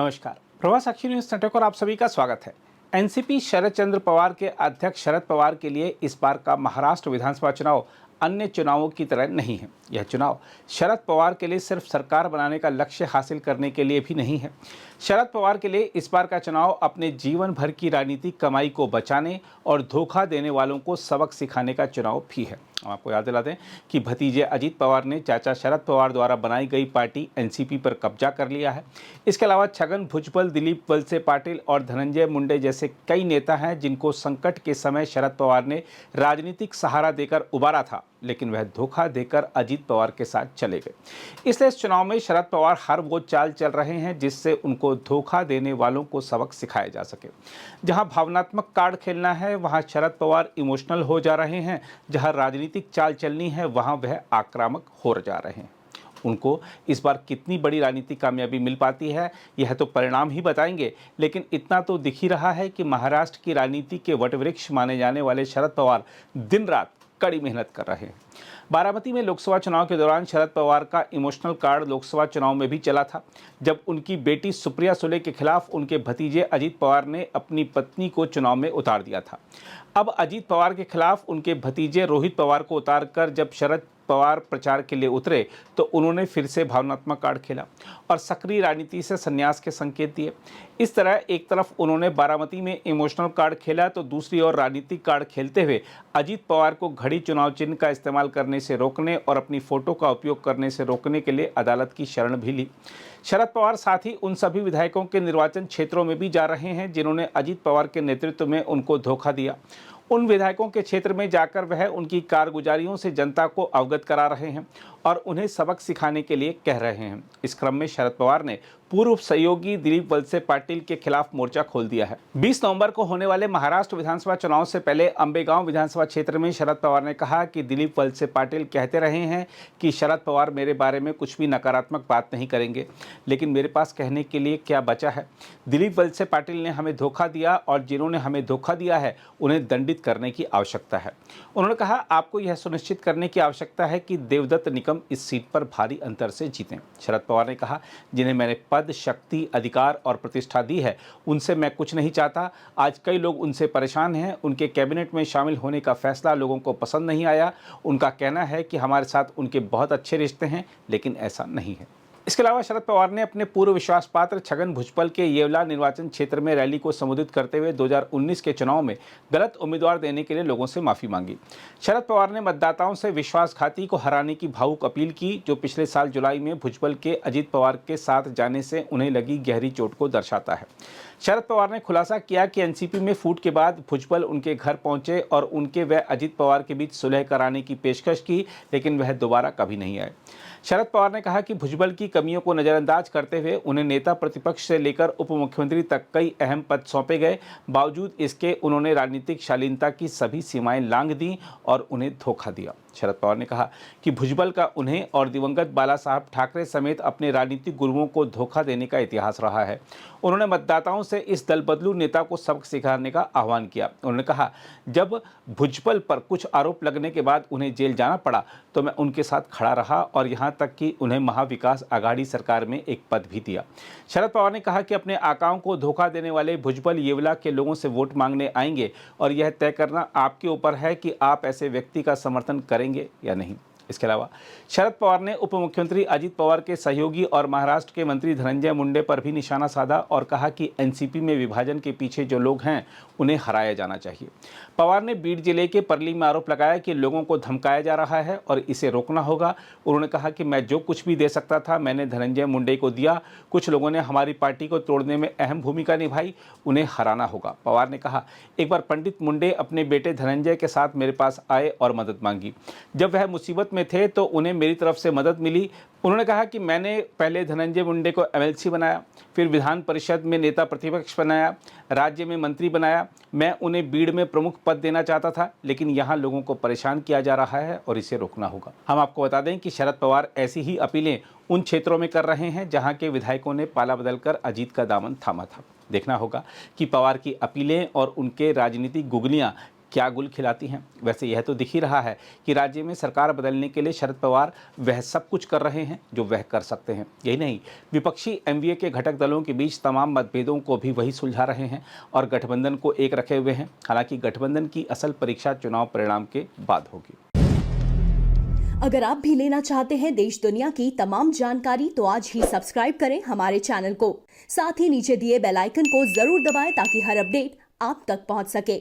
नमस्कार। प्रवास साक्षी news network और आप सभी का स्वागत है। एनसीपी शरद चंद्र पवार के अध्यक्ष शरद पवार के लिए इस बार का महाराष्ट्र विधानसभा चुनाव अन्य चुनावों की तरह नहीं है। यह चुनाव शरद पवार के लिए सिर्फ सरकार बनाने का लक्ष्य हासिल करने के लिए भी नहीं है। शरद पवार के लिए इस बार का चुनाव अपने जीवन भर की राजनीतिक कमाई को बचाने और धोखा देने वालों को सबक सिखाने का चुनाव भी है। हम आपको याद दिला दें कि भतीजे अजीत पवार ने चाचा शरद पवार द्वारा बनाई गई पार्टी एनसीपी पर कब्जा कर लिया है। इसके अलावा छगन भुजबल, दिलीप वलसे पाटिल और धनंजय मुंडे जैसे कई नेता हैं जिनको संकट के समय शरद पवार ने राजनीतिक सहारा देकर उबारा था, लेकिन वह धोखा देकर अजीत पवार के साथ चले गए। इसलिए इस चुनाव में शरद पवार हर वो चाल चल रहे हैं जिससे उनको धोखा देने वालों को सबक सिखाया जा सके। जहां भावनात्मक कार्ड खेलना है वहां शरद पवार इमोशनल हो जा रहे हैं, जहां राजनीतिक चाल चलनी है वहां वह आक्रामक हो जा रहे हैं। उनको इस बार कितनी बड़ी राजनीतिक कामयाबी मिल पाती है यह तो परिणाम ही बताएंगे, लेकिन इतना तो दिख ही रहा है कि महाराष्ट्र की राजनीति के वटवृक्ष माने जाने वाले शरद पवार दिन रात कड़ी मेहनत कर रहे हैं। बारामती में लोकसभा चुनाव के दौरान शरद पवार का इमोशनल कार्ड लोकसभा चुनाव में भी चला था, जब उनकी बेटी सुप्रिया सुले के खिलाफ उनके भतीजे अजीत पवार ने अपनी पत्नी को चुनाव में उतार दिया था। अब अजीत पवार के खिलाफ उनके भतीजे रोहित पवार को उतारकर जब शरद पवार प्रचार के लिए उतरे तो उन्होंने फिर से भावनात्मक कार्ड खेला और सक्रिय राजनीति से संन्यास के संकेत दिए। इस तरह एक तरफ उन्होंने बारामती में इमोशनल कार्ड खेला तो दूसरी ओर राजनीतिक कार्ड खेलते हुए अजीत पवार को घड़ी चुनाव चिन्ह का इस्तेमाल करने से रोकने और अपनी फोटो का उपयोग करने से रोकने के लिए अदालत की शरण भी ली। शरद पवार साथ ही उन सभी विधायकों के निर्वाचन क्षेत्रों में भी जा रहे हैं जिन्होंने अजीत पवार के नेतृत्व में उनको धोखा दिया। उन विधायकों के क्षेत्र में जाकर वह उनकी कारगुजारियों से जनता को अवगत करा रहे हैं और उन्हें सबक सिखाने के लिए कह रहे हैं। इस क्रम में शरद पवार ने पूर्व सहयोगी दिलीप वलसे पाटिल के खिलाफ मोर्चा खोल दिया है। 20 नवंबर को होने वाले महाराष्ट्र विधानसभा चुनाव से पहले अंबेगांव विधानसभा क्षेत्र में शरद पवार ने कहा कि दिलीप वलसे पाटिल कहते रहे हैं कि शरद पवार मेरे बारे में कुछ भी नकारात्मक बात नहीं करेंगे, लेकिन मेरे पास कहने के लिए क्या बचा है। दिलीप वलसे पाटिल ने हमें धोखा दिया और जिन्होंने हमें धोखा दिया है उन्हें दंडित करने की आवश्यकता है। उन्होंने कहा आपको यह सुनिश्चित करने की आवश्यकता है कि देवदत्त निकम इस सीट पर भारी अंतर से जीतें। शरद पवार ने कहा जिन्हें मैंने पद, शक्ति, अधिकार और प्रतिष्ठा दी है उनसे मैं कुछ नहीं चाहता। आज कई लोग उनसे परेशान हैं। उनके कैबिनेट में शामिल होने का फैसला लोगों को पसंद नहीं आया। उनका कहना है कि हमारे साथ उनके बहुत अच्छे रिश्ते हैं, लेकिन ऐसा नहीं है। इसके अलावा शरद पवार ने अपने पूर्व विश्वास पात्र छगन भुजबल के येवला निर्वाचन क्षेत्र में रैली को संबोधित करते हुए 2019 के चुनाव में गलत उम्मीदवार देने के लिए लोगों से माफी मांगी। शरद पवार ने मतदाताओं से विश्वासघाती को हराने की भावुक अपील की, जो पिछले साल जुलाई में भुजबल के अजीत पवार के साथ जाने से उन्हें लगी गहरी चोट को दर्शाता है। शरद पवार ने खुलासा किया कि एनसीपी में फूट के बाद भुजबल उनके घर पहुंचे और उनके व अजीत पवार के बीच सुलह कराने की पेशकश की, लेकिन वह दोबारा कभी नहीं आए। शरद पवार ने कहा कि भुजबल की कमियों को नजरअंदाज करते हुए उन्हें नेता प्रतिपक्ष से लेकर उप मुख्यमंत्री तक कई अहम पद सौंपे गए। बावजूद इसके उन्होंने राजनीतिक शालीनता की सभी सीमाएं लांघ दी और उन्हें धोखा दिया। शरद पवार ने कहा कि भुजबल का उन्हें और दिवंगत बाला साहब ठाकरे समेत अपने राजनीतिक गुरुओं को धोखा देने का इतिहास रहा है। उन्होंने मतदाताओं से इस दल बदलू नेता को सबक सिखाने का आह्वान किया। उन्होंने कहा जब भुजबल पर कुछ आरोप लगने के बाद उन्हें जेल जाना पड़ा तो मैं उनके साथ खड़ा रहा और यहाँ तक कि उन्हें महाविकास आघाड़ी सरकार में एक पद भी दिया। शरद पवार ने कहा कि अपने आकाओं को धोखा देने वाले भुजबल येवला के लोगों से वोट मांगने आएंगे और यह तय करना आपके ऊपर है कि आप ऐसे व्यक्ति का समर्थन करेंगे या नहीं। इसके अलावा शरद पवार ने उप मुख्यमंत्री अजीत पवार के सहयोगी और महाराष्ट्र के मंत्री धनंजय मुंडे पर भी निशाना साधा और कहा कि एनसीपी में विभाजन के पीछे जो लोग हैं उन्हें हराया जाना चाहिए। पवार ने बीड जिले के परली में आरोप लगाया कि लोगों को धमकाया जा रहा है और इसे रोकना होगा। उन्होंने कहा कि मैं जो कुछ भी दे सकता था मैंने धनंजय मुंडे को दिया। कुछ लोगों ने हमारी पार्टी को तोड़ने में अहम भूमिका निभाई, उन्हें हराना होगा। पवार ने कहा एक बार पंडित मुंडे अपने बेटे धनंजय के साथ मेरे पास आए और मदद मांगी। जब वह मुसीबत में थे तो उन्हें मेरी तरफ से मदद मिली। उन्होंने कहा कि मैंने पहले धनंजय मुंडे को एमएलसी बनाया, फिर विधान परिषद में नेता प्रतिपक्ष बनाया, राज्य में मंत्री बनाया। मैं उन्हें बीड़ में प्रमुख पद देना चाहता था, लेकिन यहाँ लोगों को परेशान किया जा रहा है और इसे रोकना होगा। हम आपको बता दें कि शरद पवार ऐसी ही अपीलें उन क्षेत्रों में कर रहे हैं जहाँ के विधायकों ने पाला बदलकर अजीत का दामन थामा था। देखना होगा कि पवार की अपीलें और उनके राजनीतिक गुगलियाँ क्या गुल खिलाती हैं। वैसे यह तो दिख ही रहा है कि राज्य में सरकार बदलने के लिए शरद पवार वह सब कुछ कर रहे हैं जो वह कर सकते हैं। यही नहीं, विपक्षी एनडीए के घटक दलों के बीच तमाम मतभेदों को भी वही सुलझा रहे हैं और गठबंधन को एक रखे हुए हैं। हालांकि गठबंधन की असल परीक्षा चुनाव परिणाम के बाद होगी। अगर आप भी लेना चाहते हैं देश दुनिया की तमाम जानकारी तो आज ही सब्सक्राइब करें हमारे चैनल को। साथ ही नीचे दिए बेल आइकन को जरूर दबाएं ताकि हर अपडेट आप तक पहुंच सके।